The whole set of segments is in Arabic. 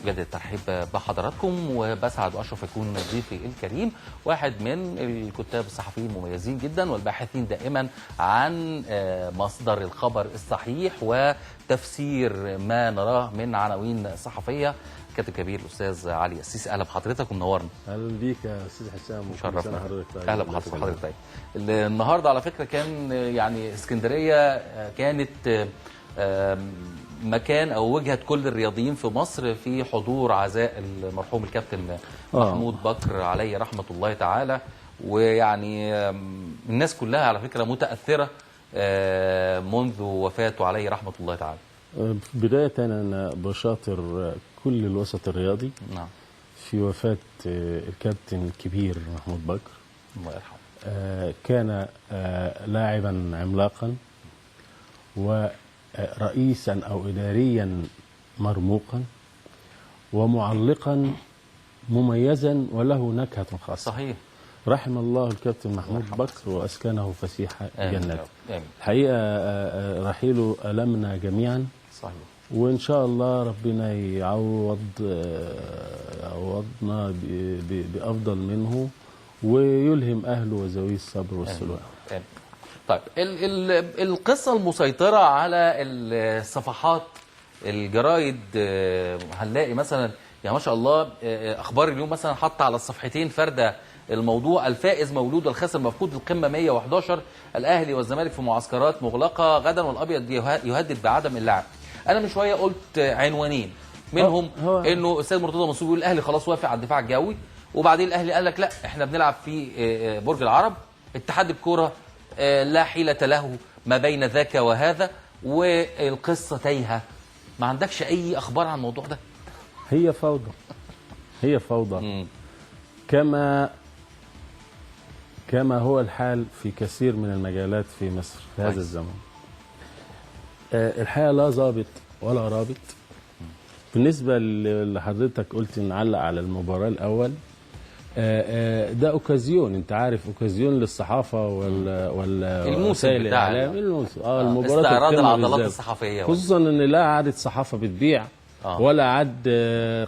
جد الترحيب بحضراتكم، وبسعد واشرف يكون ضيفي الكريم واحد من الكتاب الصحفيين المميزين جدا والباحثين دائما عن مصدر الخبر الصحيح وتفسير ما نراه من عناوين صحفيه، كاتب كبير الاستاذ علي السيسي. اهلا بحضرتك ومنورنا. اهلا بيك يا استاذ حسام، مشرفنا حضرتك. اهلا بحضرتك. النهارده على فكره كان يعني اسكندريه كانت مكان او وجهه كل الرياضيين في مصر في حضور عزاء المرحوم الكابتن محمود بكر عليه رحمه الله تعالى، ويعني الناس كلها على فكره متاثره منذ وفاته عليه رحمه الله تعالى. بدايه انا بشاطر كل الوسط الرياضي نعم في وفاه الكابتن الكبير محمود بكر، الله يرحمه. كان لاعبا عملاقا ورئيسا او اداريا مرموقا ومعلقا مميزا وله نكهه خاصه. صحيح. رحم الله الكابتن محمود بكر واسكنه فسيح جنته. الحقيقه رحيله المنا جميعا. صحيح. وان شاء الله ربنا يعوضنا بافضل منه ويلهم اهله وذويه الصبر والسلوان. طيب القصه المسيطره على الصفحات الجرايد، هنلاقي مثلا يعني ما شاء الله اخبار اليوم مثلا حط على الصفحتين فرده الموضوع: الفائز مولود والخاسر مفقود، القمه 111، الاهلي والزمالك في معسكرات مغلقه غدا، والابيض يهدد بعدم اللعب. انا من شويه قلت عنوانين منهم انه الاستاذ مرتضى منصور بيقول الاهلي خلاص وافق على الدفاع الجوي، وبعدين الاهلي قال لك لا احنا بنلعب في برج العرب، اتحاد الكوره لا حيلة له ما بين ذاك وهذا، والقصه تايهه. ما عندكش اي اخبار عن الموضوع ده؟ هي فوضى، هي فوضى. كما هو الحال في كثير من المجالات في مصر في هذا الزمن. الحقيقه لا ضابط ولا رابط. بالنسبه لحضرتك قلت نعلق على المباراه الاول، ده اوكازيون، انت عارف، اوكازيون للصحافه الموسم بتاع المباراه استعراض العضلات الصحفيه، خصوصا ان لا عدد صحافه بتبيع ولا عد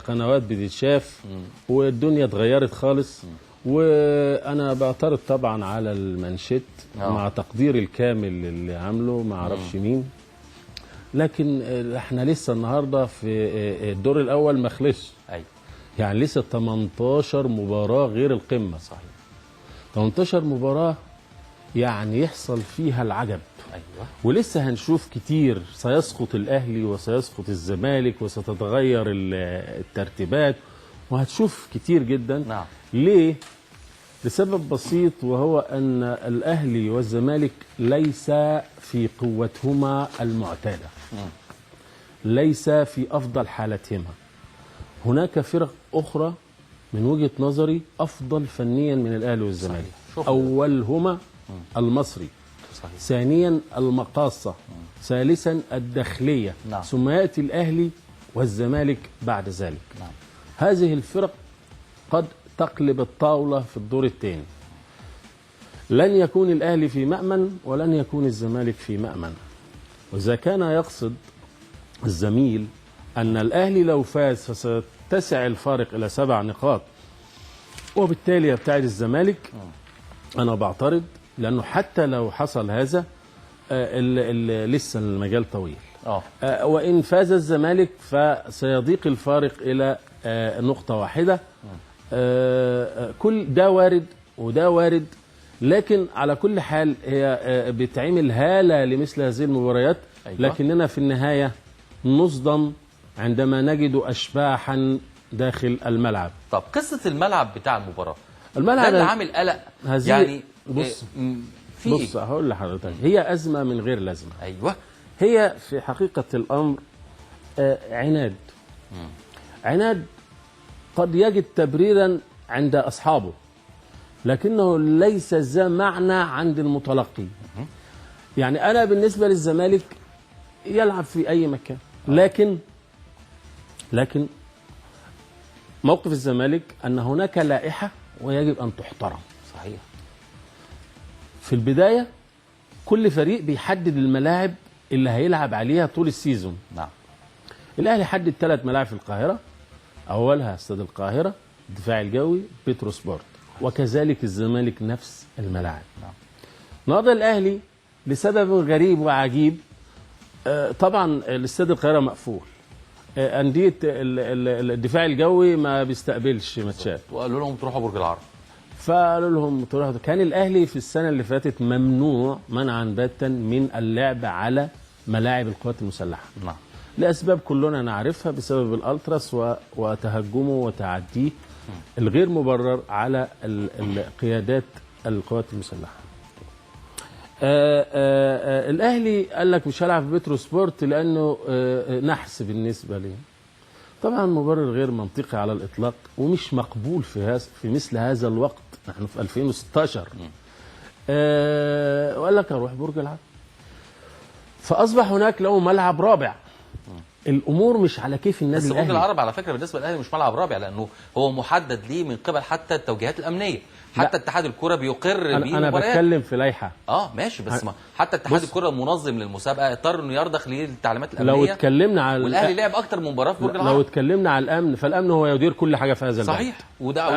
قنوات بتتشاف، والدنيا اتغيرت خالص. وانا بعترض طبعا على المانشيت مع تقدير الكامل اللي عامله، ما اعرفش مين، لكن احنا لسه النهارده في الدور الاول ما خلصش. ايوه يعني لسه 18 مباراه غير القمه. صحيح. 18 مباراه يعني يحصل فيها العجب. ايوه. ولسه هنشوف كتير، سيسقط الاهلي وسيسقط الزمالك وستتغير الترتيبات، وهتشوف كتير جدا. نعم. ليه؟ لسبب بسيط، وهو ان الاهلي والزمالك ليس في قوتهما المعتاده، ليس في افضل حالتهما. هناك فرق اخرى من وجهه نظري افضل فنيا من الاهلي والزمالك. اولهما المصري. صحيح. ثانيا المقاصه. ثالثا الداخليه. نعم. ثم ياتي الاهلي والزمالك بعد ذلك. نعم. هذه الفرق قد تقلب الطاوله في الدور الثاني. لن يكون الاهلي في مأمن ولن يكون الزمالك في مأمن. واذا كان يقصد الزميل أن الأهلي لو فاز فستتسع الفارق إلى 7 نقاط وبالتالي يبتعد الزمالك، أنا بعترض، لأنه حتى لو حصل هذا لسه المجال طويل. وإن فاز الزمالك فسيضيق الفارق إلى نقطة واحدة. كل ده وارد وده وارد، لكن على كل حال هي بتعمل هالة لمثل هذه المباريات. لكننا في النهاية نصدم عندما نجد أشباحا داخل الملعب. طب قصة الملعب بتاع المباراة، الملعب ده اللي عامل قلق يعني. بص هقول لحضرتك، هي أزمة من غير لازمة. أيوة. هي في حقيقة الأمر عناد. عناد قد يجد تبريرا عند أصحابه، لكنه ليس ذا معنى عند المتلقي. يعني أنا بالنسبة للزمالك يلعب في أي مكان، لكن موقف الزمالك أن هناك لائحة ويجب أن تحترم. صحيح. في البداية كل فريق بيحدد الملاعب اللي هيلعب عليها طول السيزون. نعم. الأهلي حدد 3 ملاعب في القاهرة، اولها استاد القاهره، الدفاع الجوي، بترو سبورت، وكذلك الزمالك نفس الملاعب. النهارده الاهلي لسبب غريب وعجيب، طبعا الاستاد القاهره مقفول، انديه الدفاع الجوي ما بيستقبلش ماتشات، وقالوا لهم تروحوا برج العرب. فقالوا لهم تروحوا. كان الاهلي في السنه اللي فاتت ممنوع منعا باتا من اللعب على ملاعب القوات المسلحه. نعم. لاسباب كلنا نعرفها، بسبب الالتراس وتهجمه وتعديه الغير مبرر على قيادات القوات المسلحه. الاهلي قال لك مش هلعب في بترو سبورت لانه نحس بالنسبه لي. طبعا مبرر غير منطقي على الاطلاق ومش مقبول في مثل هذا الوقت، نحن في 2016. وقال لك اروح برج العرب، فاصبح هناك له ملعب رابع. الامور مش على كيف النادي بس الاهلي. برج العرب على فكره بالنسبه للاهلي مش ملعب رابع، لانه هو محدد ليه من قبل حتى التوجيهات الامنيه، حتى اتحاد الكره بيقر بيه انا مباريات. بتكلم في لائحه. ماشي، بس ما حتى اتحاد الكره المنظم للمسابقه اضطر انه يرضخ للتعليمات الامنيه. لو اتكلمنا على والاهلي لعب اكتر من مباراه في برج العرب. لو اتكلمنا على الامن، فالامن هو يدير كل حاجه في هذا البلد. صحيح، وده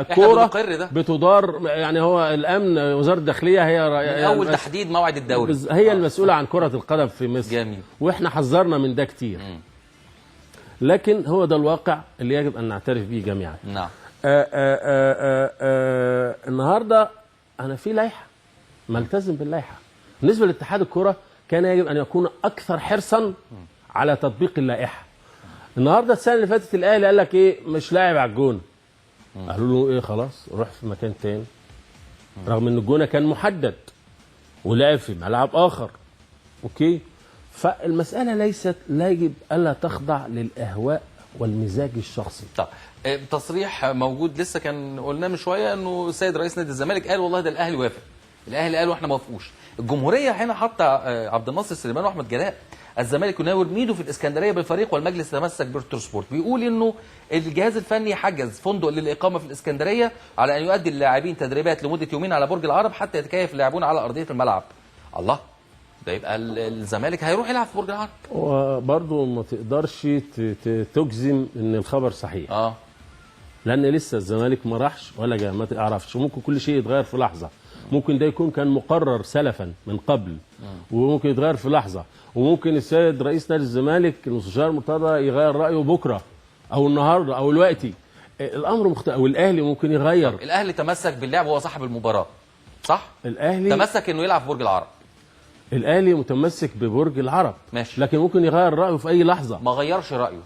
الكوره ده بتدار، يعني هو الامن وزاره الداخليه هي من اول تحديد موعد الدوري هي المسؤوله عن كره القدم في مصر. جميل. واحنا حذرنا من ده كتير. لكن هو ده الواقع اللي يجب ان نعترف به جميعا. نعم. النهارده انا في لائحه، ملتزم باللائحه. بالنسبه لاتحاد الكره كان يجب ان يكون اكثر حرصا على تطبيق اللائحه. النهارده السنه اللي فاتت الاهلي قال لك ايه؟ مش لاعب على الجونه. قالوا له ايه؟ خلاص روح في مكان تاني. رغم ان الجونه كان محدد ولعب في ملعب اخر. اوكي؟ فالمساله ليست، لا يجب الا تخضع للاهواء والمزاج الشخصي. طب تصريح موجود لسه كان قلناه من شويه، انه السيد رئيس نادي الزمالك قال والله ده الاهلي وافق. الاهلي قال واحنا ما وافقوش. الجمهوريه هنا حتى عبد الناصر سليمان واحمد جلاء، الزمالك يناور ميدو في الاسكندريه بالفريق والمجلس تمسك بترو سبورت. بيقول انه الجهاز الفني حجز فندق للاقامه في الاسكندريه على ان يؤدي اللاعبين تدريبات لمده يومين على برج العرب حتى يتكيف اللاعبون على ارضيه الملعب. الله، ده يبقى الزمالك هيروح يلعب في برج العرب. وبرضه ما تقدرش تجزم ان الخبر صحيح. لان لسه الزمالك ما راحش ولا جاء، ما تعرفش، وممكن كل شيء يتغير في لحظه. ممكن ده يكون كان مقرر سلفا من قبل، وممكن يتغير في لحظه، وممكن السيد رئيس نادي الزمالك المستشار مرتضى يغير رايه بكره او النهارده او دلوقتي. الامر مختلف. والاهلي ممكن يغير. الاهلي تمسك باللعب وهو صاحب المباراه، صح؟ الاهلي تمسك انه يلعب في برج العرب. الاهلي متمسك ببرج العرب، ماشي، لكن ممكن يغير رايه في اي لحظه. ما غيرش رايه،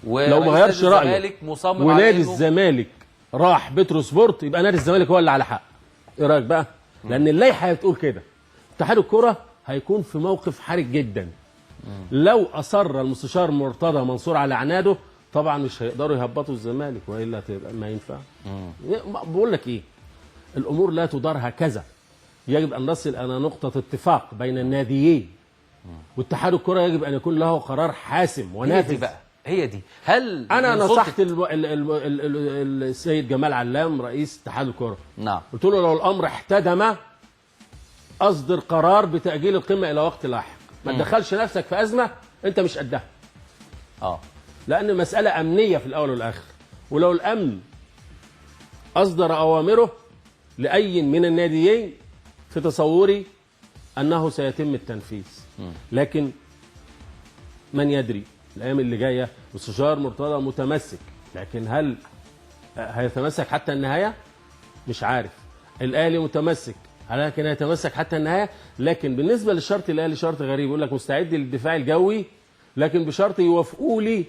لو ما غيرش رايه مصمم ونادي الزمالك راح بترو سبورت، يبقى نادي الزمالك هو اللي على حق. ايه رايك بقى؟ لان اللائحه بتقول كده. اتحاد الكره هيكون في موقف حرج جدا لو اصر المستشار مرتضى منصور على عناده. طبعا مش هيقدروا يهبطوا الزمالك، والا ما ينفع. بقول لك ايه، الامور لا تدار هكذا. يجب ان نصل الى نقطه اتفاق بين الناديين، واتحاد الكره يجب ان يكون له قرار حاسم ونافذ. هي دي بقى، هي دي. هل انا نصحت السيد جمال علام رئيس اتحاد الكره، نعم، قلت له لو الامر احتدم اصدر قرار بتاجيل القمه الى وقت لاحق. ما تدخلش نفسك في ازمه انت مش قدها. لان مساله امنيه في الاول والاخر، ولو الامن اصدر اوامره لاي من الناديين في تصوري انه سيتم التنفيذ. لكن من يدري الايام اللي جايه. مستشار مرتضى متمسك، لكن هل هيتمسك حتى النهايه؟ مش عارف. الاهلي متمسك، لكن هيتمسك حتى النهايه. لكن بالنسبه للشرط الاهلي شرط غريب، يقول لك مستعد للدفاع الجوي لكن بشرط يوافقوا لي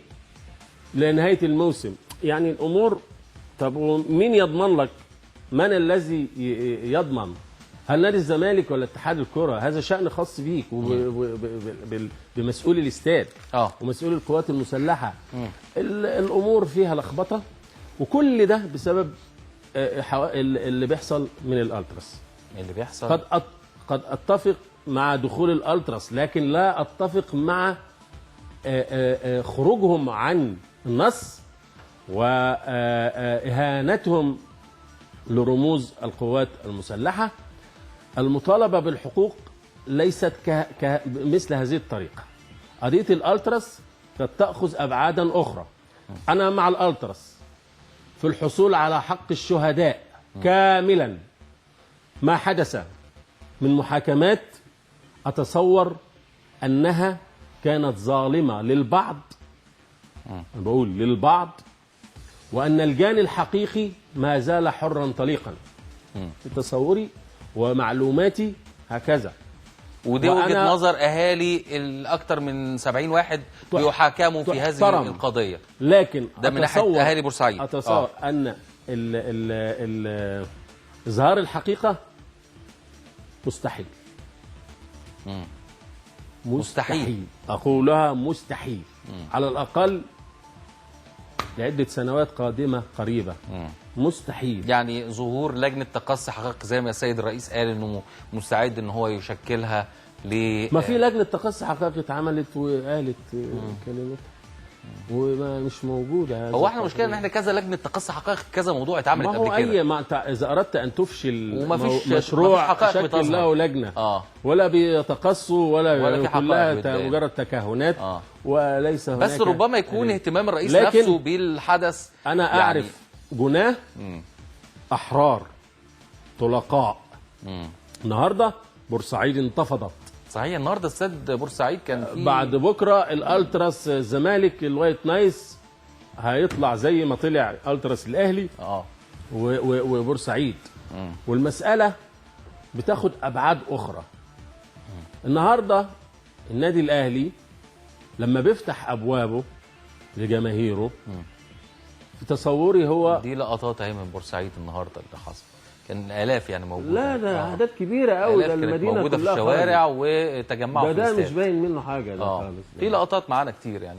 لنهايه الموسم. يعني الامور، طب مين يضمن لك؟ من الذي يضمن؟ هل نادي الزمالك ولا اتحاد الكره؟ هذا شأن خاص بيك بمسؤول الاستاد ومسؤول القوات المسلحه. الامور فيها لخبطه، وكل ده بسبب اللي بيحصل من الالتراس. اللي بيحصل قد اتفق مع دخول الالتراس، لكن لا اتفق مع خروجهم عن النص واهانتهم لرموز القوات المسلحه. المطالبه بالحقوق ليست مثل هذه الطريقه. قضيه الالتراس قد تاخذ ابعادا اخرى. أنا مع الألتراس في الحصول على حق الشهداء كاملا. ما حدث من محاكمات أتصور أنها كانت ظالمة للبعض، أنا بقول للبعض، وأن الجاني الحقيقي ما زال حرا طليقا. في تصوري ومعلوماتي هكذا. ودي وجهة نظر أهالي الأكثر من 70 واحد بيحاكموا في هذه القضية. لكن ده من ناحية أهالي بورسعيد. أتصور أن ال إظهار الحقيقة مستحيل. مستحيل. أقولها مستحيل. على الأقل لعدة سنوات قادمة قريبة. مستحيل. يعني ظهور لجنة تقصي حقائق زي ما السيد الرئيس قال انه مستعد ان هو يشكلها ما في لجنة تقصي حقائق اتعملت وقالت كلمتها وما مش موجودة. هو احنا مشكلة ان احنا كذا لجنة تقصي حقائق كذا موضوع اتعملت قبل كده. ما انت اذا اردت ان تفشل ومفيش مشروع حقائق شكل له لجنة ولا بيتقصوا ولا كلها مجرد تكهنات وليس هناك. بس ربما يكون اهتمام الرئيس نفسه بالحدث. انا اعرف جناه احرار طلقاء. النهارده بورسعيد انتفضت. صحيح. النهارده استاد بورسعيد كان فيه بعد بكره الالتراس الزمالك الوايت نايس هيطلع زي ما طلع التراس الاهلي وبورسعيد. والمساله بتاخد ابعاد اخرى. النهارده النادي الاهلي لما بيفتح ابوابه لجماهيره في تصوري هو دي لقطات اهي من بورسعيد النهارده اللي حصل. كان الاف يعني موجوده. لا ده اعداد كبيره قوي. ده المدينه موجوده في الشوارع وتجمعوا في ده مش باين منه حاجه. ده خالص. في لقطات معانا كتير يعني.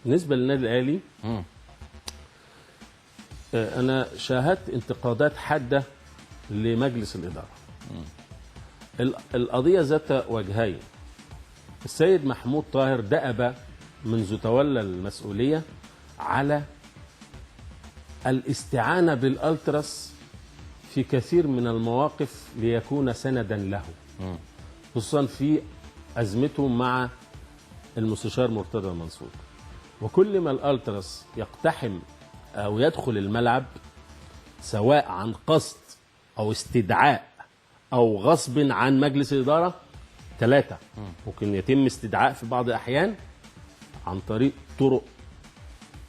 بالنسبه للنادي الاهلي انا شاهدت انتقادات حاده لمجلس الاداره. القضيه ذات وجهين. السيد محمود طاهر دأب منذ تولى المسؤوليه على الاستعانة بالألتراس في كثير من المواقف ليكون سندا له، خصوصا في أزمته مع المستشار مرتضى منصور. وكل ما الألتراس يقتحم أو يدخل الملعب سواء عن قصد أو استدعاء أو غصب عن مجلس الإدارة، 3 ممكن يتم استدعاء في بعض الأحيان عن طريق طرق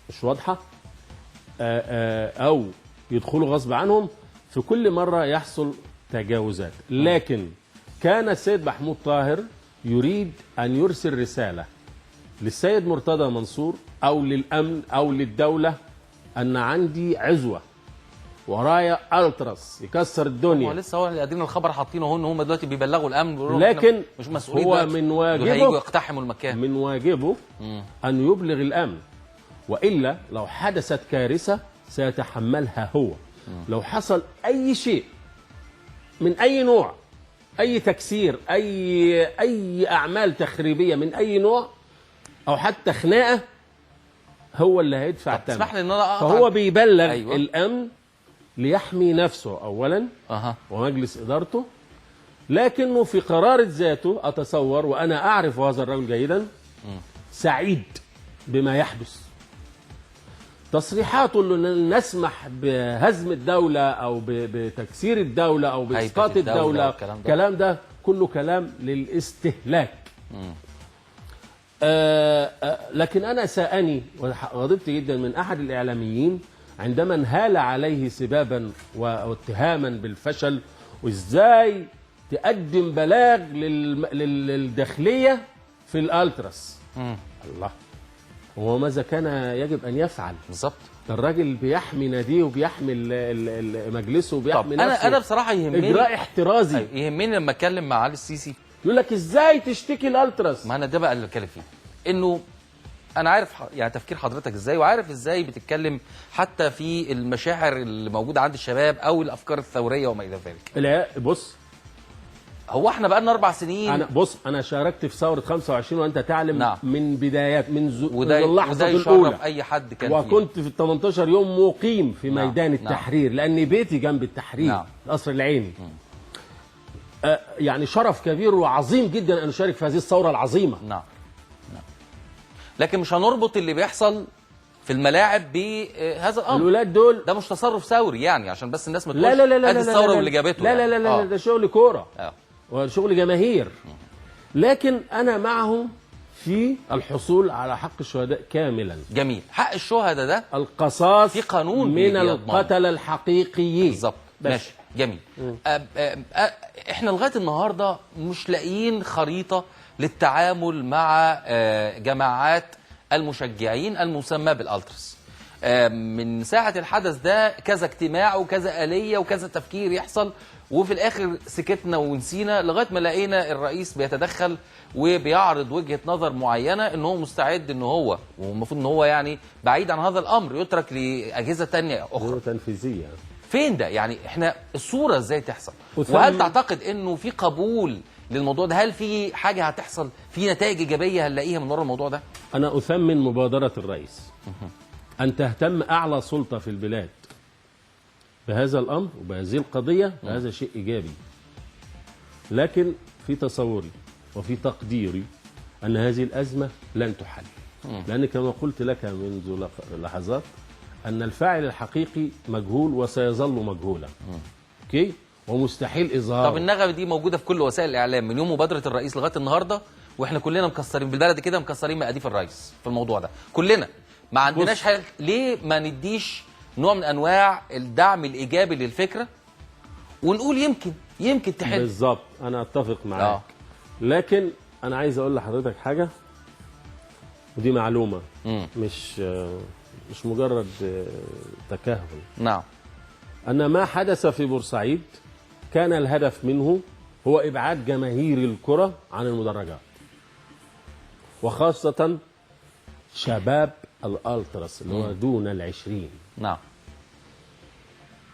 مش واضحة أو يدخلوا غصب عنهم، في كل مرة يحصل تجاوزات. لكن كان السيد محمود طاهر يريد أن يرسل رسالة للسيد مرتضى منصور أو للأمن أو للدولة أن عندي عزوة ورايا ألتراس يكسر الدنيا. هو لسه اللي قاعدين الخبر حاطينه هو ان هم دلوقتي بيبلغوا الامن، لكن مش مسؤولين هو من واجبه هيجوا يقتحموا المكان. من واجبه أن يبلغ الأمن، وإلا لو حدثت كارثة سيتحملها هو. لو حصل أي شيء من أي نوع، أي تكسير، أي أعمال تخريبية من أي نوع أو حتى خناقة، هو اللي هيدفع الثمن. اسمح لي ان انا فهو بيبلغ الأمن ليحمي نفسه أولا ومجلس إدارته، لكنه في قرارة ذاته أتصور وأنا أعرف هذا الرجل جيدا سعيد بما يحدث. تصريحاته اللي نسمح بهزم الدولة أو بتكسير الدولة أو بإسقاط الدولة، الكلام ده كله كلام للاستهلاك. لكن أنا سأني وغضبت جدا من أحد الإعلاميين عندما انهال عليه سبابا واتهاما بالفشل، وإزاي تقدم بلاغ للداخلية في الألتراس. الله، هو ماذا كان يجب أن يفعل؟ بالظبط. الراجل بيحمي ناديه وبيحمي مجلسه وبيحمي نفسه. أنا بصراحة يهمني إجراء احترازي. يهمني لما أتكلم مع علي السيسي يقول لك إزاي تشتكي الألتراس؟ ما أنا ده بقى اللي بتكلم فيه، إنه أنا عارف يعني تفكير حضرتك إزاي، وعارف إزاي بتتكلم حتى في المشاعر اللي موجودة عند الشباب أو الأفكار الثورية وما إلى ذلك. بص، هو احنا بقى لنا 4 سنين. أنا شاركت في ثورة 25 وأنت تعلم من بدايات من اللحظة الأولى أي حد كان وكنت في 18 يوم مقيم في ميدان التحرير لأن بيتي جنب التحرير القصر العيني. يعني شرف كبير وعظيم جدا أن أشارك في هذه الثورة العظيمة. لكن مش هنربط اللي بيحصل في الملاعب بهذا الامر. الولاد دول ده مش تصرف ثوري يعني، عشان بس الناس ما تقولش لا لا لا لا ادي لا الثوره لا واللي جابته. لا لا لا لا, لا ده شغل كوره وشغل جماهير. لكن انا معهم في الحصول على حق الشهداء كاملا. جميل. حق الشهداء ده القصاص في قانون من القتلة الحقيقيين. بالظبط. ماشي جميل. احنا لغايه النهارده مش لاقيين خريطه للتعامل مع جماعات المشجعين المسمى بالالترس. من ساعه الحدث ده كذا اجتماع وكذا آلية وكذا تفكير يحصل، وفي الاخر سكتنا ونسينا لغايه ما لقينا الرئيس بيتدخل وبيعرض وجهه نظر معينه ان هو مستعد ان هو، والمفروض ان هو يعني بعيد عن هذا الامر يترك لاجهزه ثانيه اخرى تنفيذيه. فين ده؟ يعني احنا الصوره ازاي تحصل؟ وهل تعتقد انه في قبول للموضوع ده؟ هل في حاجه هتحصل، في نتائج ايجابيه هنلاقيها من ورا الموضوع ده؟ انا اثمن مبادره الرئيس ان تهتم اعلى سلطه في البلاد بهذا الامر وبهذه القضيه، هذا شيء ايجابي. لكن في تصوري وفي تقديري ان هذه الازمه لن تحل، لان كما قلت لك منذ لحظات ان الفاعل الحقيقي مجهول وسيظل مجهولا. اوكي؟ ومستحيل اظهاره. طب النغمه دي موجوده في كل وسائل الاعلام من يوم مبادره الرئيس لغايه النهارده، واحنا كلنا مكسرين بالبلد كده، مكسرين مقاديف الرئيس في الموضوع ده كلنا. ما عندناش حاجه. ليه ما نديش نوع من انواع الدعم الايجابي للفكره ونقول يمكن تحل؟ بالظبط، انا اتفق معاك. لكن انا عايز اقول لحضرتك حاجه، ودي معلومه مش مجرد تكهن. نعم. ان ما حدث في بورسعيد كان الهدف منه هو ابعاد جماهير الكره عن المدرجات، وخاصه شباب الالتراس اللي هو دون ال20. نعم.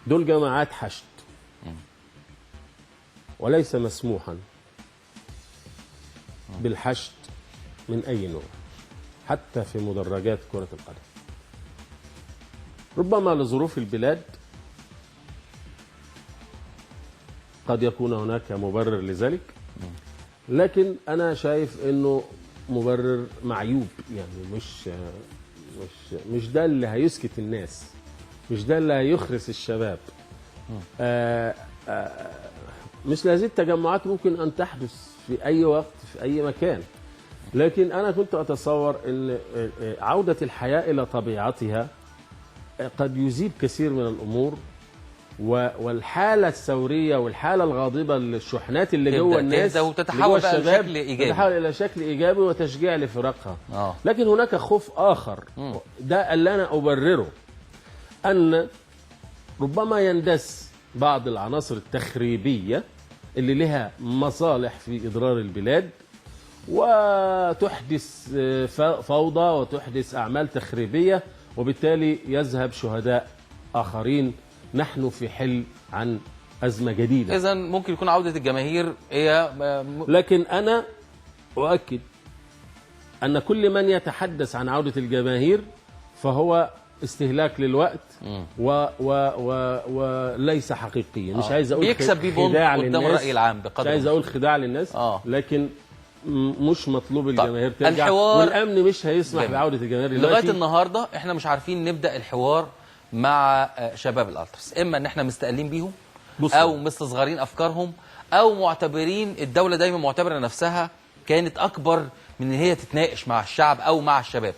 دول جماعات حشد، وليس مسموحا بالحشد من أي نوع حتى في مدرجات كرة القدم. ربما لظروف البلاد قد يكون هناك مبرر لذلك، لكن أنا شايف أنه مبرر معيوب. يعني مش ده اللي هيسكت الناس، مش ده اللي هيخرس الشباب. مثل هذه التجمعات ممكن أن تحدث في أي وقت في أي مكان، لكن أنا كنت أتصور أن عودة الحياة إلى طبيعتها قد يذيب كثير من الأمور، والحالة الثورية والحالة الغاضبة للشحنات اللي جوه الناس وتتحول بقى لشكل إيجابي، تتحول إلى شكل إيجابي وتشجيع لفرقها. لكن هناك خوف آخر، ده اللي أنا أبرره، أن ربما يندس بعض العناصر التخريبية اللي لها مصالح في إضرار البلاد وتحدث فوضى وتحدث أعمال تخريبية، وبالتالي يذهب شهداء آخرين. نحن في حل عن أزمة جديدة. إذن ممكن يكون عودة الجماهير هي لكن أنا أؤكد أن كل من يتحدث عن عودة الجماهير فهو استهلاك للوقت وليس حقيقيا. مش عايز أقول بيكسب خداع للناس قدام الرأي العام بقدر، مش عايز أقول خداع للناس لكن مش مطلوب الجماهير ترجع، الحوار والأمن مش هيسمح بعودة الجماهير لغاية النهاردة. احنا مش عارفين نبدأ الحوار مع شباب الالتراس، اما ان احنا مستقلين بيهم او مستصغرين افكارهم او معتبرين الدوله دايما معتبره نفسها كانت اكبر من ان هي تتناقش مع الشعب او مع الشباب.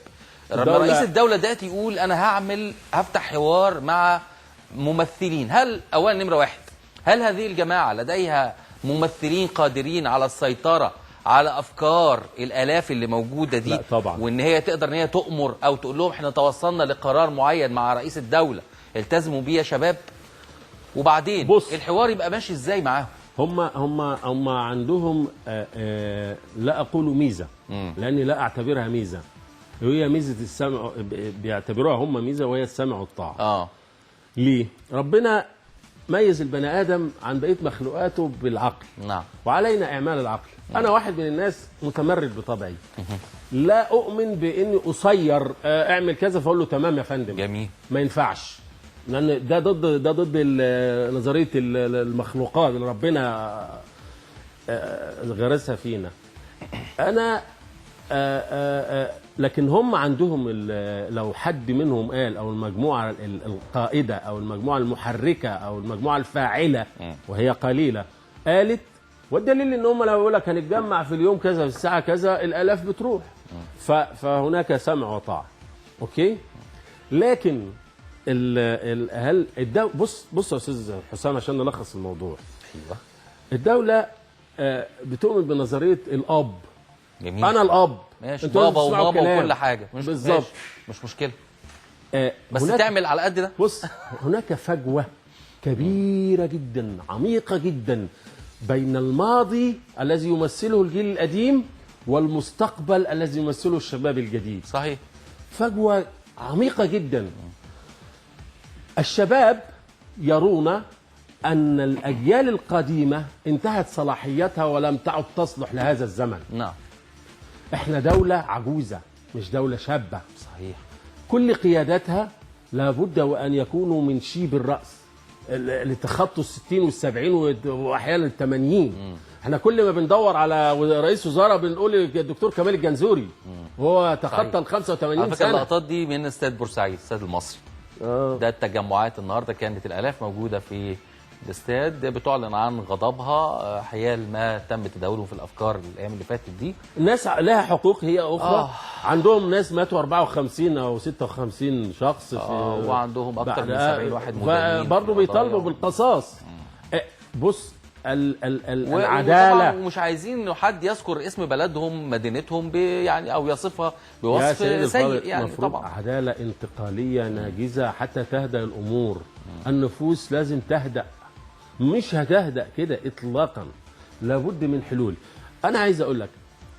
لما رئيس الدوله دلوقتي يقول انا هفتح حوار مع ممثلين، هل اولا نمره واحد هل هذه الجماعه لديها ممثلين قادرين على السيطره على افكار الالاف اللي موجوده دي؟ لا طبعا. وان هي تقدر ان هي تؤمر او تقول لهم احنا توصلنا لقرار معين مع رئيس الدوله التزموا بيه يا شباب، وبعدين الحوار يبقى ماشي ازاي معاهم؟ هم عندهم لا اقول ميزه، لاني لا اعتبرها ميزه، هي ميزه السمع، بيعتبروها هم ميزه وهي السمع والطاعه. ليه؟ ربنا ميز البني ادم عن بقيه مخلوقاته بالعقل. نعم. وعلينا اعمال العقل. انا واحد من الناس متمرد بطبعي، لا اؤمن باني اصير اعمل كذا فاقول له تمام يا فندم. جميل. ما ينفعش، لان ده ضد نظريه المخلوقات اللي ربنا غرسها فينا. انا لكن هم عندهم لو حد منهم قال، او المجموعه القائده او المجموعه المحركه او المجموعه الفاعله وهي قليله قالت، والدليل ان هم لو يقول لك هنتجمع في اليوم كذا في الساعه كذا الالاف بتروح. فهناك سمع وطاعه. اوكي. لكن هل بص يا استاذ حسام عشان نلخص الموضوع. ايوه. الدوله بتؤمن بنظريه الاب. جميل. انا الاب، ماشي، بابا وماما وكل حاجه، مش بالظبط، مش مشكله. بس هناك تعمل على قد ده. بص، هناك فجوه كبيره جدا عميقه جدا بين الماضي الذي يمثله الجيل القديم والمستقبل الذي يمثله الشباب الجديد. صحيح. فجوه عميقه جدا. الشباب يرون أن الأجيال القديمة انتهت صلاحيتها ولم تعد تصلح لهذا الزمن. نعم. احنا دولة عجوزة مش دولة شابة. صحيح. كل قياداتها لابد وأن يكونوا من شيب الرأس اللي تخطوا 60 وال70 وأحيانا ال80. احنا كل ما بندور على رئيس وزراء بنقول الدكتور كمال الجنزوري وهو تخطى ال85 على فكرة سنة. اللقطات دي من استاد بورسعيد، استاد المصري. ده التجمعات النهارده كانت الالاف موجوده في الاستاد بتعلن عن غضبها حيال ما تم تداوله في الافكار الايام اللي فاتت دي. الناس لها حقوق هي اخرى. عندهم ناس ماتوا 54 او 56 شخص في وعندهم اكثر من 70 واحد مدنيين برضه بيطالبوا بالقصاص. بص العداله، ومش عايزين انه حد يذكر اسم بلدهم مدينتهم يعني او يصفها بوصف سيء يعني. طبعا عداله انتقاليه ناجزه حتى تهدأ الامور. النفوس لازم تهدأ، مش هتهدأ كده اطلاقا، لابد من حلول. انا عايز اقول لك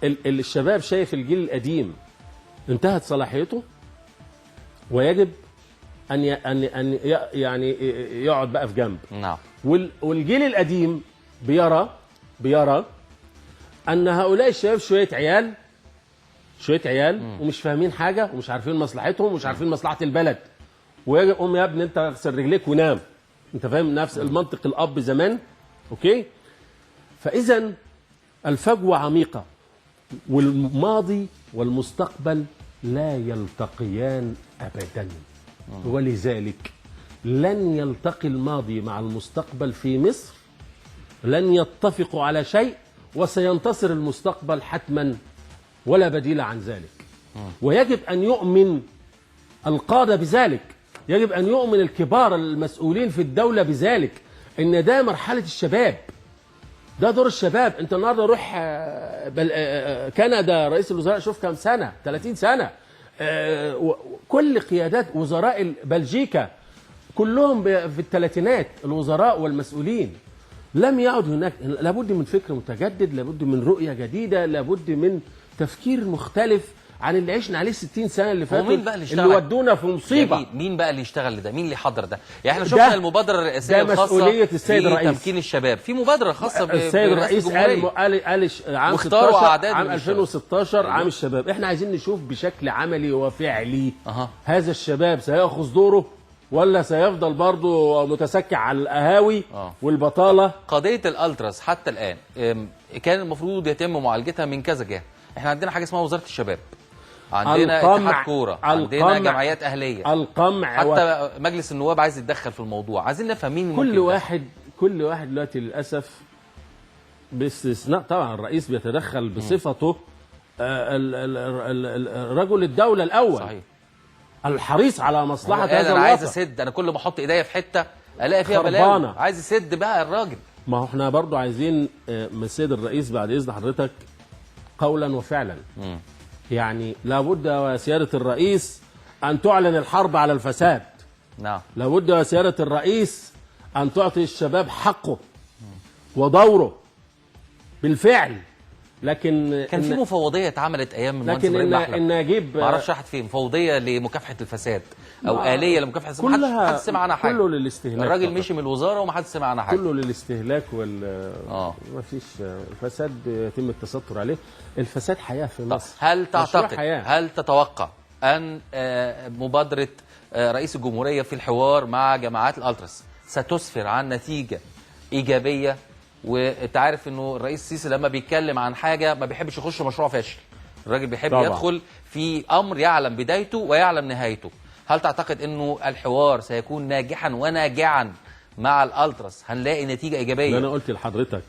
الشباب شايف الجيل القديم انتهت صلاحيته ويجب ان يعني يقعد بقى في جنب. نعم. والجيل القديم بيرى ان هؤلاء الشباب شويه عيال ومش فاهمين حاجه ومش عارفين مصلحتهم ومش عارفين مصلحه البلد. ويجب قوم يا ابني انت اغسل رجليك ونام. انت فاهم نفس المنطق الاب زمان. اوكي. فاذا الفجوه عميقه والماضي والمستقبل لا يلتقيان ابدا. ولذلك لن يلتقي الماضي مع المستقبل في مصر، لن يتفقوا على شيء، وسينتصر المستقبل حتما ولا بديل عن ذلك. ويجب أن يؤمن القادة بذلك، يجب أن يؤمن الكبار المسؤولين في الدولة بذلك، إن ده مرحلة الشباب، ده دور الشباب. أنت النهارده روح كندا، رئيس الوزراء شوف كم سنة، 30 سنة. كل قيادات وزراء بلجيكا كلهم في الثلاثينات، الوزراء والمسؤولين. لم يعد هناك. لابد من فكر متجدد، لابد من رؤية جديدة، لابد من تفكير مختلف عن اللي عشنا عليه 60 سنة اللي فاتوا، اللي ودونا في مصيبة. مين بقى اللي يشتغل لده؟ مين اللي حضر ده؟ يعني احنا شفنا المبادرة الرئاسية الخاصة مسؤولية السيد الرئيس تمكين الشباب، في مبادرة خاصة السيد الرئيس قال عام 16 عام 2016 عام الشباب. احنا عايزين نشوف بشكل عملي وفعلي هذا الشباب سيأخذ دوره ولا سيفضل برضه متسكع على القهاوي والبطالة. قضية الألتراس حتى الآن كان المفروض يتم معالجتها من كذا جهة. احنا عندنا حاجة اسمها وزارة الشباب، عندنا اتحاد كورة، عندنا جمعيات أهلية، القمع، حتى مجلس النواب عايز يتدخل في الموضوع. عايزين نفهم مين كل واحد دلوقتي للأسف، باستثناء طبعا الرئيس بيتدخل بصفته رجل الدولة الأول. صحيح. الحريص على مصلحة هذا الوطن. انا عايز اسد، انا كل ما احط ايديا في حته الاقي فيها بلاوي، عايز يسد بقى الراجل. ما هو احنا برضو عايزين من السيد الرئيس بعد اذن حضرتك قولا وفعلا. يعني لابد وسيادة الرئيس ان تعلن الحرب على الفساد. نعم. لابد وسيادة الرئيس ان تعطي الشباب حقه ودوره بالفعل. لكن كان في مفوضيه اتعملت ايام المهندس ابراهيم محلب، لكن اجيب ما اعرفش راحت فين، مفوضيه لمكافحه الفساد او آلية لمكافحه الفساد، ما حدش سمع عنها حاجه. كله للاستهلاك. الراجل مشي من الوزاره وما حدش سمع عنها حاجه. كله للاستهلاك ما فيش الفساد يتم التستر عليه. الفساد حياه في مصر. هل تعتقد هل تتوقع ان مبادره رئيس الجمهوريه في الحوار مع جماعات الالتراس ستسفر عن نتيجه ايجابيه؟ وانت عارف انه الرئيس السيسي لما بيتكلم عن حاجه ما بيحبش يخش مشروع فاشل، الراجل بيحب طبعا. يدخل في امر يعلم بدايته ويعلم نهايته. هل تعتقد انه الحوار سيكون ناجحا وناجعا مع الالتراس؟ هنلاقي نتيجه ايجابيه؟ انا قلت لحضرتك،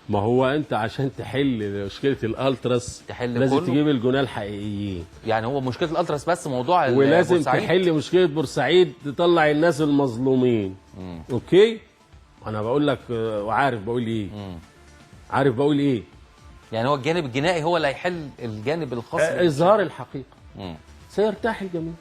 ما هو انت عشان تحل مشكله الالتراس لازم كله؟ تجيب الجناه الحقيقيين. يعني هو مشكله الالتراس بس موضوع ولازم بورسعيد؟ تحل مشكله بورسعيد، تطلع الناس المظلومين. اوكي، انا بقول لك وعارف بقول ايه. عارف بقول ايه. يعني هو الجانب الجنائي هو اللي هيحل الجانب الخاص اظهار الحقيقه. سيرتاح الجميع،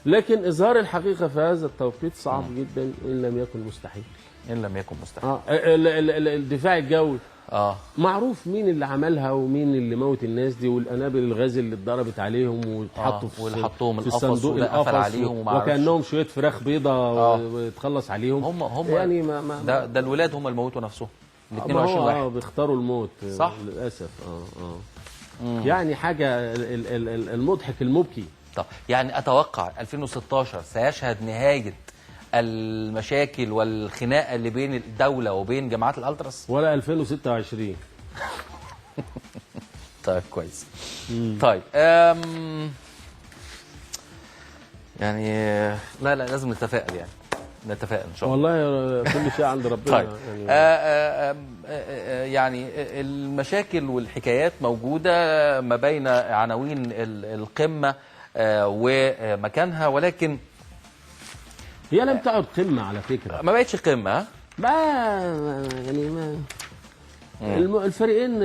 لكن اظهار الحقيقه في هذا التوقيت صعب جدا ان لم يكن مستحيل. ان لم يكن مستحيل. الدفاع الجوي اه معروف مين اللي عملها ومين اللي موت الناس دي، والقنابل الغاز اللي اتضربت عليهم واتحطوا واللي حطوهم في القفص الصندوق وده قفل القفص عليهم وكانهم شويه فراخ بيضه ويتخلص عليهم. هم يعني ده الولاد هم اللي موتوا نفسهم ال 22 واحد. بيختاروا الموت صح للاسف. يعني حاجه المضحك المبكي. طب يعني اتوقع 2016 سيشهد نهايه المشاكل والخناقه اللي بين الدوله وبين جماعات الالتراس، ولا 2026؟ طيب كويس. طيب يعني لا لازم نتفائل، يعني نتفائل ان شاء الله. والله كل شيء عند ربنا. طيب يعني المشاكل والحكايات موجوده ما بين عناوين القمه ومكانها، ولكن هي لم تعد قمه على فكره. ما بقتش قمه. يعني الفريقين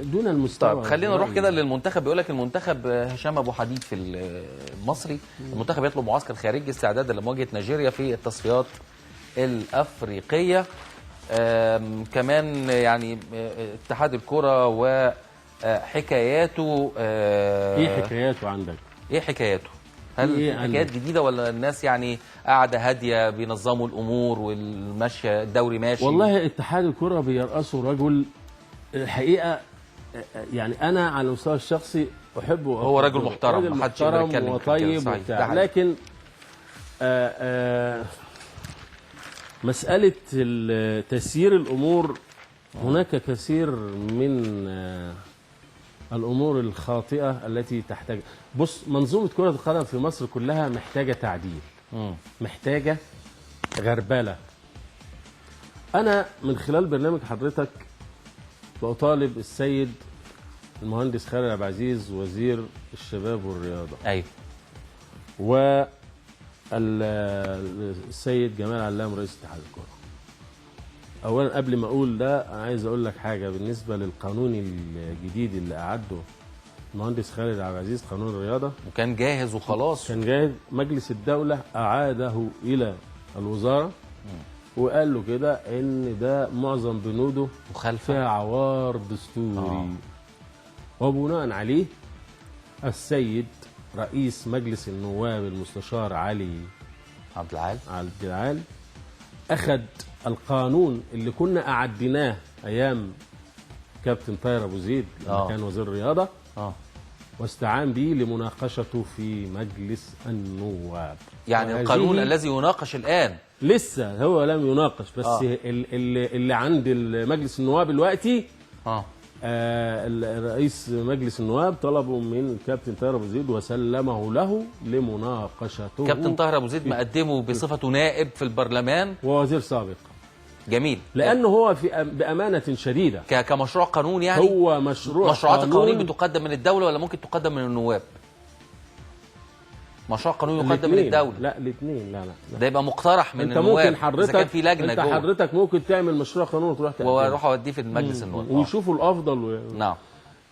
دون المستوى. طيب خلينا نروح كده للمنتخب. بيقول لك المنتخب هشام ابو حديد في المصري، المنتخب يطلب معسكر خارجي استعدادا لمواجهه نيجيريا في التصفيات الافريقيه. كمان يعني اتحاد الكره وحكاياته. ايه حكاياته عندك؟ ايه حكايته؟ هل حكايات جديده ولا الناس يعني قاعده هاديه بينظموا الامور والماشيه الدوري ماشي؟ والله اتحاد الكره بيرأسه رجل الحقيقه، يعني انا على المستوى الشخصي احبه. هو رجل محترم، محدش يقدر يتكلم وطيب وبتاع، لكن مساله تسيير الامور هناك كثير من الامور الخاطئه التي تحتاج. بص، منظومه كره القدم في مصر كلها محتاجه تعديل، محتاجه غربله. انا من خلال برنامج حضرتك بطالب السيد المهندس خالد عبد العزيز وزير الشباب والرياضه، ايوه، والسيد جمال علام رئيس اتحاد الكره. اولا قبل ما اقول ده، انا عايز اقول لك حاجه بالنسبه للقانون الجديد اللي اعده المهندس خالد عبد العزيز، قانون الرياضه، وكان جاهز وخلاص. كان جاهز. مجلس الدوله اعاده الى الوزاره وقال له كده ان ده معظم بنوده مخالفه، فيها عوار دستوري. وبناء عليه السيد رئيس مجلس النواب المستشار علي عبد العال اخذ القانون اللي كنا اعديناه ايام كابتن طاهر ابو زيد لما كان وزير الرياضه، واستعان به لمناقشته في مجلس النواب. يعني القانون الذي يناقش الان لسه هو لم يناقش، بس اللي عند مجلس النواب دلوقتي رئيس مجلس النواب طلبوا من كابتن طاهر ابو زيد وسلمه له لمناقشته. كابتن طاهر ابو زيد مقدمه بصفته نائب في البرلمان ووزير سابق. جميل. لانه هو بامانه شديده كمشروع قانون، يعني هو مشروعات القوانين بتقدم من الدوله ولا ممكن تقدم من النواب؟ مشروع قانون يقدم من الدوله؟ لا الاثنين. لا ده يبقى مقترح من انت النواب. ممكن حضرتك، إذا كان في لجنه انت جوه. حضرتك ممكن تعمل مشروع قانون وتروح واروح اوديه في مجلس النواب ويشوفوا الافضل نعم.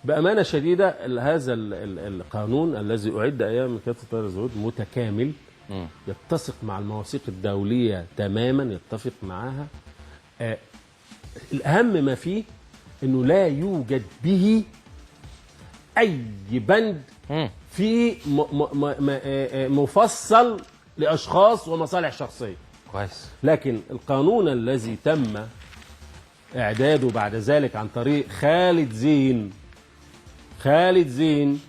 بامانه شديده هذا القانون الذي اعد ايام كابتن طاهر ابو زيد متكامل، يتسق مع المواثيق الدوليه تماما، يتفق معها. الاهم ما فيه انه لا يوجد به اي بند في مفصل لاشخاص ومصالح شخصيه. كويس. لكن القانون الذي تم اعداده بعد ذلك عن طريق خالد زين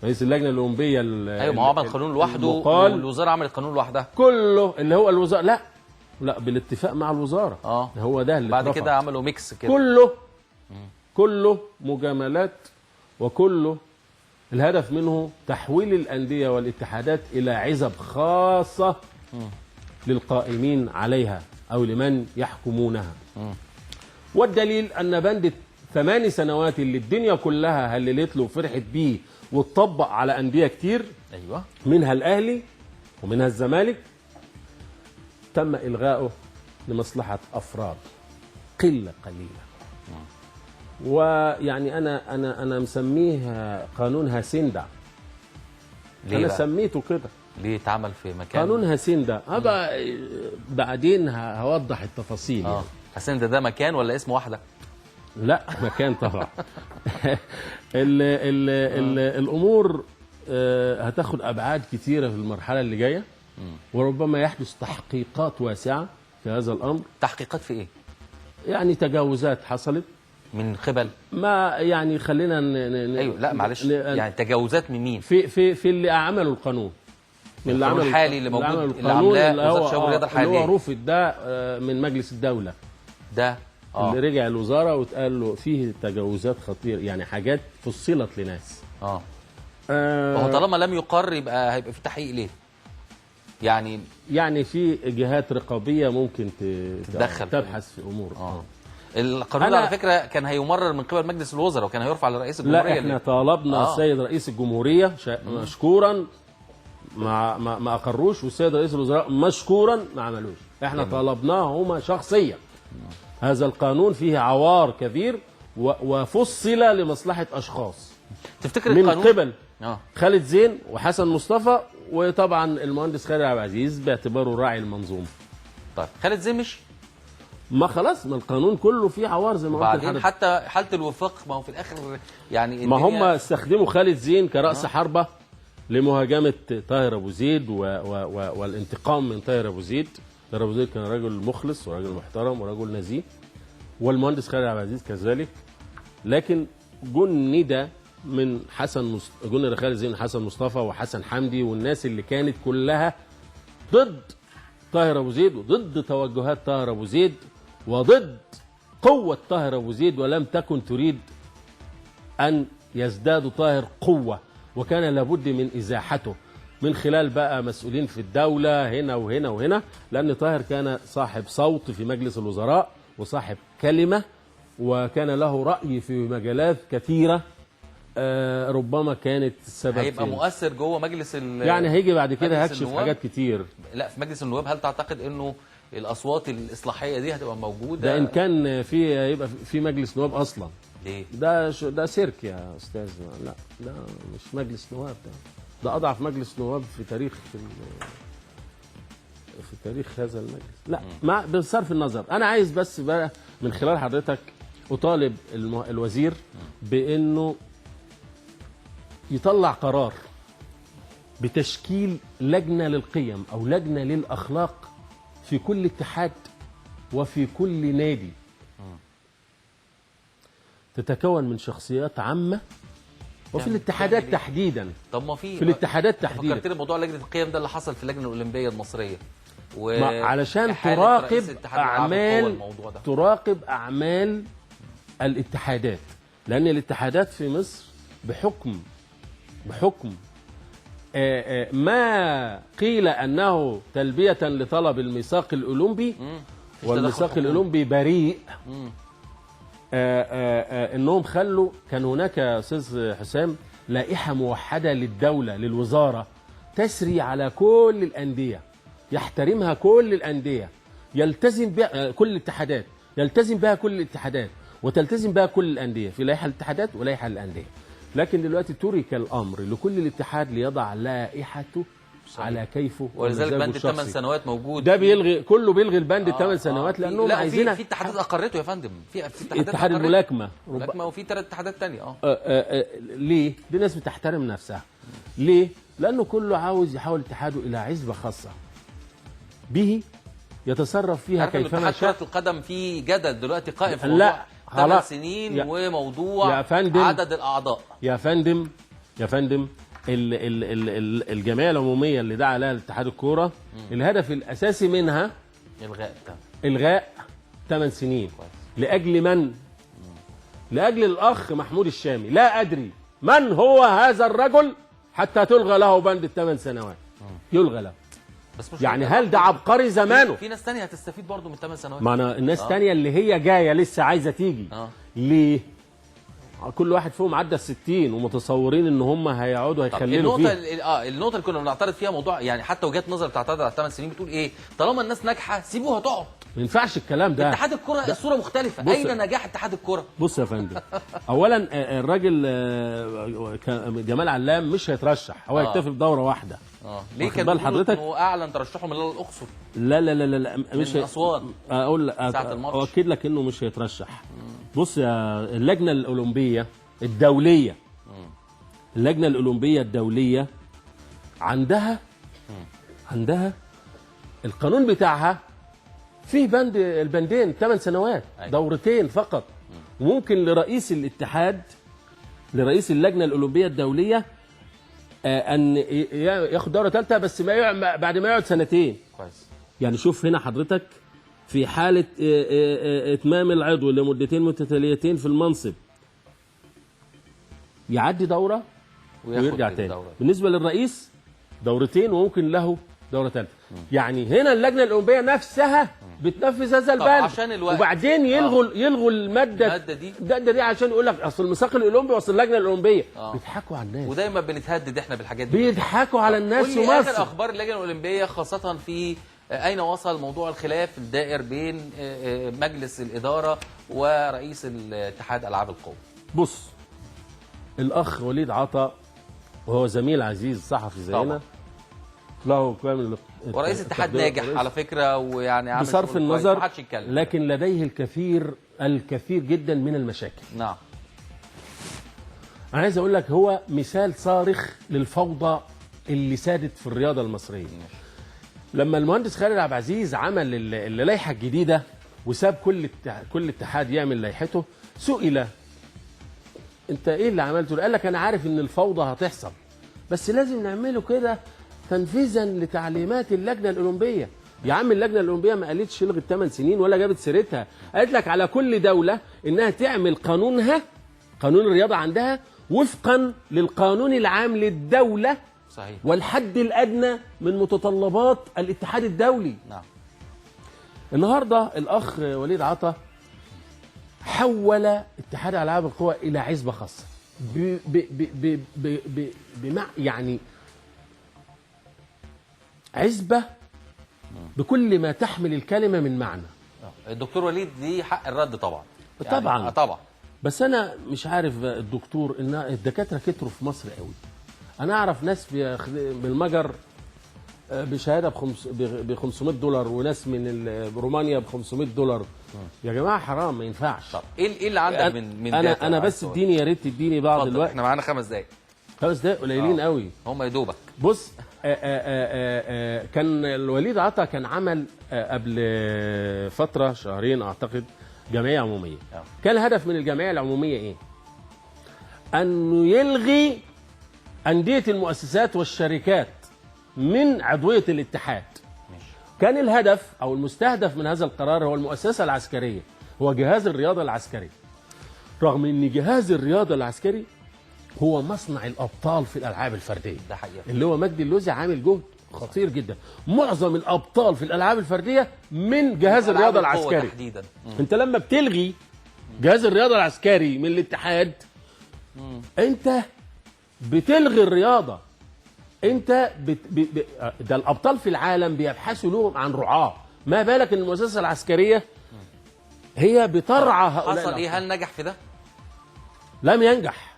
رئيس اللجنه الاولمبيه، ايوه، ما هو عمل قانون لوحده والوزاره عملت قانون لوحدها كله، اللي هو الوزاره لا بالاتفاق مع الوزاره. هو ده اللي بعد كده عملوا ميكس كده، كله مجاملات وكله الهدف منه تحويل الأندية والاتحادات إلى عزب خاصة للقائمين عليها أو لمن يحكمونها. والدليل أن بند 8 سنوات اللي الدنيا كلها هللت له وفرحت بيه واتطبق على أندية كتير، ايوه، منها الأهلي ومنها الزمالك، تم إلغائه لمصلحة أفراد قلة قليلة. ويعني أنا مسميه قانون هاسيندا. ليه أنا بقى؟ سميته كده ليه اتعمل في مكان قانون هاسيندا. أبقى بعدين هوضح التفاصيل يعني. حسين ده مكان ولا اسم واحده؟ لا مكان طبعا. الأمور هتاخد أبعاد كتيرة في المرحلة اللي جاية، وربما يحدث تحقيقات واسعة في هذا الأمر. تحقيقات في ايه؟ يعني تجاوزات حصلت من قبل ما يعني خلينا ايوه، لا معلش، يعني تجاوزات من مين؟ في اللي عملوا القانون، من اللي القانون عملوا الحالي اللي موجود، عملوا اللي القانون عاملاه وزاره الشباب والرياضه اللي الحاليه، هو رفض ده من مجلس الدولة ده اللي رجع الوزارة واتقال له فيه تجاوزات خطيرة، يعني حاجات فصلت لناس. وهو طالما لم يقر يبقى هيبقى في تحقيق ليه؟ يعني في جهات رقابية ممكن تتدخل تبحث في أمور. القانون على فكرة كان هيمرر من قبل مجلس الوزراء وكان هيرفع لرئيس الجمهورية. لا احنا طالبنا السيد رئيس الجمهورية مشكورا ما أقروش، والسيد رئيس الوزراء مشكورا ما عملوش. احنا طالبناهما شخصيا. هذا القانون فيه عوار كبير وفصل لمصلحة أشخاص. تفتكر من القانون قبل خالد زين وحسن مصطفى، وطبعا المهندس خالد عبد العزيز باعتباره راعي المنظومة. طيب خالد زين مش ما خلاص، ما القانون كله فيه عوار زي ما قلت وبعدين حتى حالة الوفاق، ما هو في الآخر يعني ما هم استخدموا خالد زين كرأس حربة لمهاجمة طاهر أبو زيد والانتقام من طاهر أبو زيد. طاهر أبو زيد كان رجل مخلص ورجل محترم ورجل نزيه، والمهندس خالد عبد العزيز كذلك. لكن جند من جند خالد زين من حسن مصطفى وحسن حمدي والناس اللي كانت كلها ضد طاهر أبو زيد وضد توجهات طاهر أبو زيد وضد قوة طاهر أبو زيد، ولم تكن تريد أن يزداد طاهر قوة، وكان لابد من إزاحته من خلال بقى مسؤولين في الدولة هنا وهنا وهنا، لأن طاهر كان صاحب صوت في مجلس الوزراء وصاحب كلمة، وكان له رأي في مجالات كثيرة ربما كانت السبب هيبقى مؤثر جوه مجلس يعني هيجي بعد كده هكشف حاجات كتير. لا في مجلس النواب هل تعتقد انه الاصوات الاصلاحيه دي هتبقى موجوده؟ ده ان كان يبقى في مجلس نواب اصلا. ليه؟ ده سيرك يا استاذ. لا ده مش مجلس نواب، ده اضعف مجلس نواب في تاريخ هذا المجلس. لا بصرف النظر، انا عايز بس بقى من خلال حضرتك اطالب الوزير بانه يطلع قرار بتشكيل لجنة للقيم أو لجنة للأخلاق في كل اتحاد وفي كل نادي، تتكون من شخصيات عامة، وفي الاتحادات تحديدا. طب ما في الاتحادات تحديدا فكرتني موضوع لجنة القيم ده اللي حصل في اللجنة الأولمبية المصرية علشان تراقب أعمال الاتحادات، لأن الاتحادات في مصر بحكم ما قيل أنه تلبية لطلب الميثاق الأولمبي، والميثاق الأولمبي بريء. أنهم خلوا، كان هناك يا أستاذ حسام لائحة موحدة للدولة للوزارة تسري على كل الأندية، يحترمها كل الأندية، يلتزم بها كل الاتحادات، يلتزم بها كل الاتحادات وتلتزم بها كل الأندية، في لائحة الاتحادات ولائحة الأندية. لكن دلوقتي ترك الأمر لكل الاتحاد ليضع لائحته على كيفه، ولذلك بند 8 سنوات موجود. ده بيلغي بيلغي البند 8 سنوات لأنهم عايزينها. في اتحادات أقرته يا فندم، في اتحاد الملاكمة وفي 3 اتحادات تانية. ليه؟ دي ناس بتحترم نفسها. ليه؟ لأنه كله عاوز يحول اتحاده إلى عزبة خاصة به يتصرف فيها كيفما شاء. كرة القدم في جدل دلوقتي قائم في موضوع 8 سنين وموضوع عدد الأعضاء. يا فندم الجمعية العمومية اللي دعا لها الاتحاد الكورة، الهدف الأساسي منها إلغاء 8 سنين. لأجل من؟ لأجل الأخ محمود الشامي. لا أدري من هو هذا الرجل حتى تلغى له بند ال8 سنوات؟ يلغى له. بس مش يعني هل ده عبقري زمانه؟ في ناس تانية هتستفيد برضه من 8 سنوات. ما أنا الناس التانية اللي هي جاية لسه عايزة تيجي. ليه؟ كل واحد فيهم عدى ال60 ومتصورين ان هم هيقعدوا هيخللوا فيه. النقطة اللي كنا بنعترض فيها موضوع، يعني حتى وجهات نظر بتعترض على 8 سنين بتقول ايه؟ طالما الناس ناجحة سيبوها تقعد. ما ينفعش الكلام ده. اتحاد الكرة الصورة مختلفة، أين نجاح اتحاد الكرة؟ بص يا فندم، أولا الراجل جمال علام مش هيترشح، هو هيكتفي بدورة واحدة. ليه كان بيقولوا حضرتك انه اعلن ترشحه من الأقصر؟ لا مش من أسوان. اقول اؤكد لك انه مش هيترشح. بص يا اللجنة الأولمبية الدولية، اللجنة الأولمبية الدولية عندها القانون بتاعها فيه البندين 8 سنوات، دورتين فقط. وممكن لرئيس الاتحاد، لرئيس اللجنة الأولمبية الدولية أن ياخد دورة ثالثة، بس بعد ما يقعد 2 سنين. كويس. يعني شوف هنا حضرتك، في حالة إتمام العضو لمدتين متتاليتين في المنصب يعدي دورة ويرجع تاني. بالنسبة للرئيس دورتين وممكن له دورة ثالثة. يعني هنا اللجنة الأولمبية نفسها بتنفذ هذا البند، عشان الوقت. وبعدين يلغوا المادة دي عشان يقول لك أصل الميثاق الأولمبي وأصل اللجنة الأولمبية. بيضحكوا على الناس، ودايما بنتهدد احنا بالحاجات دي. بيضحكوا على الناس في مصر. آخر أخبار اللجنة الأولمبية، خاصة في أين وصل موضوع الخلاف الدائر بين مجلس الإدارة ورئيس الاتحاد ألعاب القوى؟ بص، الأخ وليد عطا وهو زميل عزيز صحفي زينا، له كامل ورئيس اتحاد ناجح على فكرة، ويعني عامل بصرف النظر، لكن لديه الكثير جدا من المشاكل. نعم. أنا عايز أقول لك هو مثال صارخ للفوضى اللي سادت في الرياضة المصرية. لما المهندس خالد عبد العزيز عمل اللائحة الجديدة وساب كل اتحاد يعمل لائحته، سئل انت ايه اللي عملته؟ قال لك انا عارف ان الفوضى هتحصل، بس لازم نعمله كده تنفيذا لتعليمات اللجنة الأولمبية. يا عم اللجنة الأولمبية ما قالتش الغي ال8 سنين ولا جابت سيرتها، قالت لك على كل دولة انها تعمل قانونها، قانون الرياضة عندها وفقا للقانون العام للدولة. صحيح. والحد الأدنى من متطلبات الاتحاد الدولي. نعم. النهارده الأخ وليد عطا حول اتحاد ألعاب القوى إلى عزبة خاصة يعني عزبة بكل ما تحمل الكلمة من معنى. الدكتور وليد ليه حق الرد طبعا. طبعا طبعا. بس أنا مش عارف الدكتور، إن الدكاترة كتروا في مصر قوي. أنا أعرف ناس بالمجر بشهادة ب $500، وناس من رومانيا ب$500. يا جماعة حرام، ما ينفعش. طب إيه اللي عندك من أنا بس يا ريت تديني بعض الوقت. احنا معانا 5 دقايق. 5 دقايق قليلين قوي. هم يا دوبك. بص، كان الوليد عطا كان عمل قبل فترة شهرين أعتقد جمعية عمومية. كان الهدف من الجمعية العمومية إيه؟ أنه يلغي أندية المؤسسات والشركات من عضوية الاتحاد. كان الهدف أو المستهدف من هذا القرار هو المؤسسة العسكرية، هو جهاز الرياضة العسكري. رغم أن جهاز الرياضة العسكري هو مصنع الأبطال في الألعاب الفردية. ده حقيقة. اللي هو مجدي اللوزي عامل جهد خطير جدا. معظم الأبطال في الألعاب الفردية من جهاز الرياضة العسكري تحديدا. انت لما بتلغي جهاز الرياضة العسكري من الاتحاد انت بتلغي الرياضة. انت ده الأبطال في العالم بيبحثوا لهم عن رعاة، ما بالك ان المؤسسة العسكرية هي بترعى هؤلاء. حصل ايه؟ هل نجح في ده؟ لم ينجح.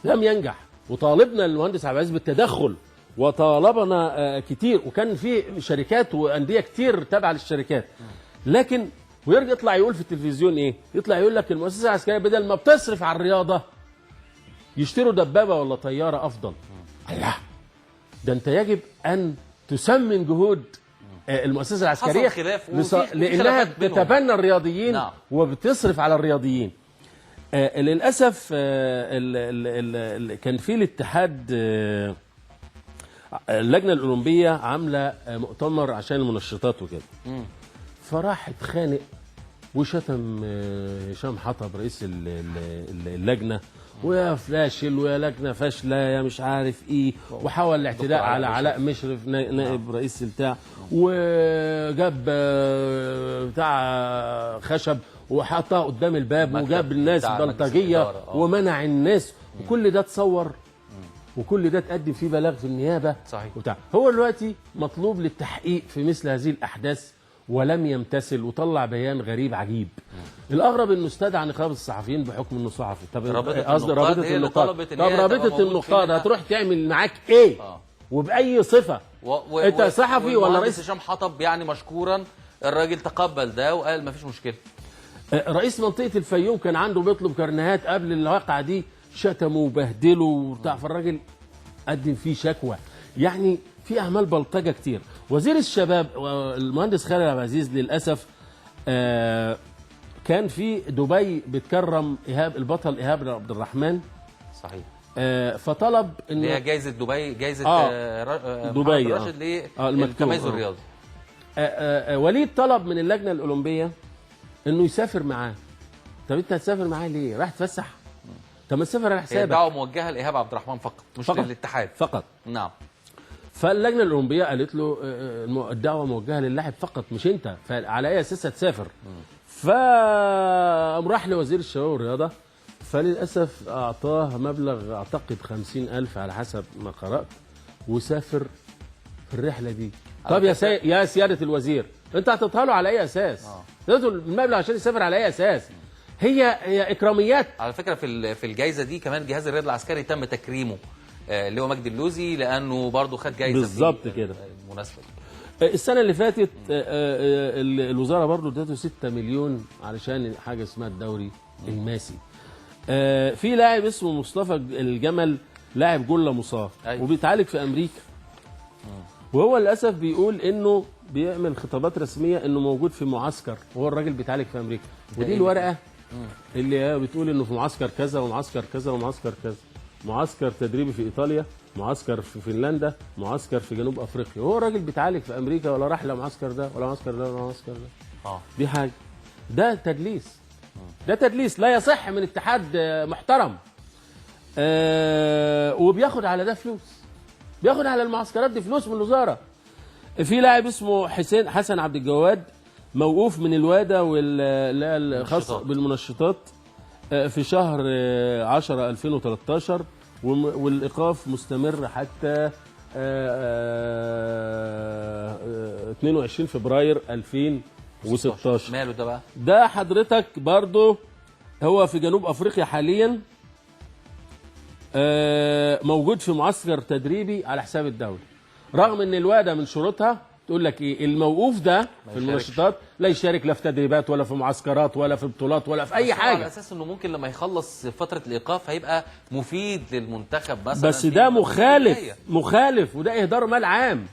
لم ينجح. وطالبنا المهندس عبد العزيز بالتدخل، وطالبنا كتير، وكان في شركات وأندية كتير تابعة للشركات. لكن ويرجع يطلع يقول في التلفزيون ايه؟ يطلع يقول لك المؤسسة العسكرية بدل ما بتصرف على الرياضة يشتروا دبابة ولا طيارة أفضل. الله، ده انت يجب أن تسمن جهود المؤسسة العسكرية لأنها تتبنى الرياضيين. نعم. وبتصرف على الرياضيين. للأسف كان في الاتحاد اللجنة الأولمبية عاملة مؤتمر عشان المنشطات وكده، فراح اتخانق وشتم هشام حطب رئيس اللجنة، ويا فاشل ويا لجنه فاشله يا مش عارف ايه، وحاول الاعتداء على علاء مشرف نائب رئيس البتاع، وجاب بتاع خشب وحطها قدام الباب، وجاب الناس بلطجيه ومنع الناس، وكل ده اتصور وكل ده اتقدم فيه بلاغ في النيابه. صحيح. وبتاع. هو دلوقتي مطلوب للتحقيق في مثل هذه الاحداث ولم يمتثل، وطلع بيان غريب عجيب. الاغرب انه استدعى نقابه الصحفيين بحكم انه صحفي. طب قصدي رابطه النقاد، طب رابطه النقاد هتروح تعمل معاك ايه؟ وباي صفه؟ انت صحفي ولا رئيس؟ هشام حطب يعني مشكورا الراجل تقبل ده وقال مفيش مشكله. رئيس منطقه الفيوم كان عنده بيطلب كرنيهات قبل الواقعه دي، شتموا وبهدلوا وبتاع، فالراجل قدم فيه شكوى. يعني في اعمال بلطجه كتير. وزير الشباب المهندس خالد عبد العزيز للاسف كان في دبي بتكرم ايهاب البطل ايهاب عبد الرحمن. صحيح. فطلب ان اللي هي جائزه دبي، جائزه دبي راشد للتميز الرياضي. وليد طلب من اللجنه الاولمبيه انه يسافر معاه. طب انت هتسافر معاه ليه؟ راح تفسح؟ طب ما تسافر على حسابك. الدعوه موجهه لايهاب عبد الرحمن فقط، مش للاتحاد فقط. نعم. فاللجنه الاولمبيه قالت له الدعوه موجهه للاعب فقط مش انت، فعلى اي اساس هتسافر؟ فقام راح لوزير الشباب والرياضه، فللاسف اعطاه مبلغ اعتقد 50,000 على حسب ما قرات، وسافر في الرحله دي. طب يا سياده الوزير، انت هتطهى له على اي اساس؟ تدخل المبلغ عشان يسافر على اي اساس؟ هي اكراميات. على فكره في الجائزه دي كمان جهاز الرياض العسكري تم تكريمه، اللي هو مجدي اللوزي، لانه برضه خد جائزه بالظبط كده. المناسبه السنه اللي فاتت الوزاره برضه ادته 6 مليون علشان حاجه اسمها الدوري الماسي. في لاعب اسمه مصطفى الجمل، لاعب جله مصاب وبيتعالج في امريكا، وهو للاسف بيقول انه بيعمل خطابات رسميه انه موجود في معسكر، وهو الراجل بيتعالج في امريكا. ودي الورقه اللي بتقول انه في معسكر كذا ومعسكر كذا ومعسكر كذا، معسكر تدريبي في ايطاليا، معسكر في فنلندا، معسكر في جنوب افريقيا، وهو الراجل بيتعالج في امريكا، ولا راح لا معسكر ده ولا معسكر ده ولا معسكر ده. دي حاجه، ده تدليس، ده تدليس لا يصح من اتحاد محترم. وبياخد على ده فلوس، بياخد على المعسكرات دي فلوس من الوزاره. في لاعب اسمه حسن عبد الجواد، موقوف من الواده والخاص بالمنشطات في شهر 10 2013، والايقاف مستمر حتى 22 فبراير 2016. ماله ده بقى؟ ده حضرتك برضه هو في جنوب افريقيا حاليا، موجود في معسكر تدريبي على حساب الدولة، رغم ان الواده من شروطها تقول لك ايه؟ الموقوف ده في المنشطات لا يشارك لا في تدريبات ولا في معسكرات ولا في بطولات ولا في اي حاجه، على اساس انه ممكن لما يخلص فتره الايقاف هيبقى مفيد للمنتخب مثلا. بس ده مخالف وده اهدار مال عام،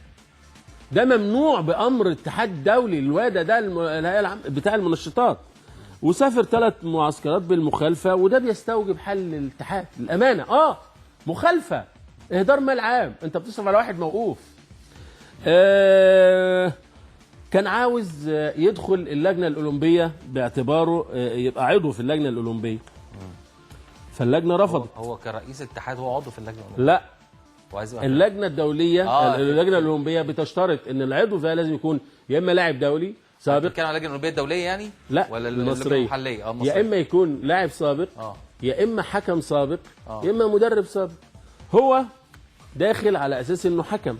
ده ممنوع بامر الاتحاد الدولي. الواده ده الهيئه العامه بتاع المنشطات، وسافر 3 معسكرات بالمخالفه، وده بيستوجب حل الاتحاد الامانه. مخالفه، اهدار مال عام، انت بتصرف على واحد موقوف. كان عاوز يدخل اللجنه الاولمبيه باعتباره يبقى عضو في اللجنه الاولمبيه، فاللجنه رفضت. هو كرئيس اتحاد هو عضو في اللجنه الاولمبيه؟ لا، اللجنه الدوليه اللجنه الاولمبيه بتشترط ان العضو فيها لازم يكون يا اما لاعب دولي سابق. كان على اللجنه الاولمبيه الدوليه يعني؟ لا، ولا المصريه المحليه؟ يا اما يكون لاعب سابق، يا اما حكم سابق، يا اما مدرب سابق. هو داخل على اساس انه حكم.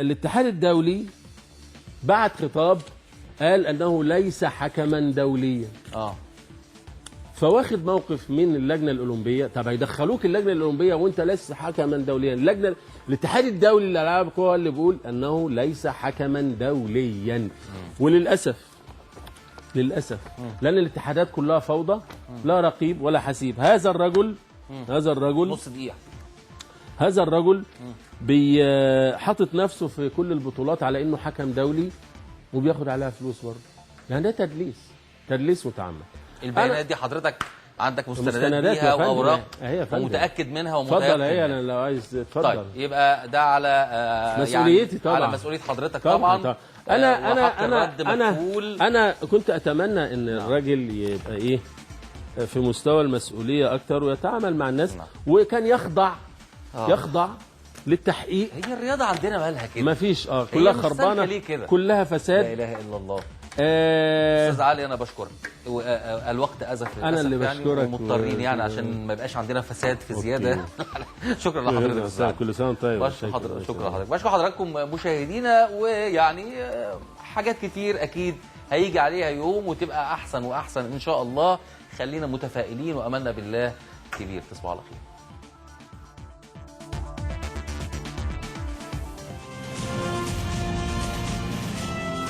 الاتحاد الدولي بعت خطاب قال انه ليس حكما دوليا. فواخد موقف من اللجنه الاولمبيه. طب هيدخلوك اللجنه الاولمبيه وانت لست حكما دوليا؟ الاتحاد الدولي للالعاب هو اللي بيقول انه ليس حكما دوليا. وللاسف لان الاتحادات كلها فوضى، لا رقيب ولا حسيب. هذا الرجل نص دقيقه، هذا الرجل حاطط نفسه في كل البطولات على انه حكم دولي وبياخد عليها فلوس برضه. يعني ده تدليس متعمد. البيانات دي حضرتك عندك مستندات بيها واوراق ومتاكد منها ومتيقن؟ اتفضل، انا لو عايز اتفضل. طيب يبقى ده على مسؤوليتي يعني طبعا، على مسؤوليه حضرتك طبعا. انا كنت اتمنى ان الراجل يبقى في مستوى المسؤوليه اكتر ويتعامل مع الناس. نعم. وكان يخضع للتحقيق. هي الرياضه عندنا مالها كده؟ ما فيش هي كلها مش خربانه، سالكة ليه كده؟ كلها لا فساد. اله الا الله. آه استاذ علي انا بشكرك، الوقت ازف أنا اللي للأسف بشكرك يعني، ومضطرين يعني عشان ما يبقاش عندنا فساد في أوكي. زياده. شكرا لحضرتك أستاذ علي. كل سنه وانت طيب. بشكر حضرتك، شكرا لحضرتك، بشكر حضراتكم مشاهدينا. ويعني حاجات كتير اكيد هيجي عليها يوم وتبقى احسن واحسن ان شاء الله. خلينا متفائلين واملنا بالله كبير. تصبحوا على خير.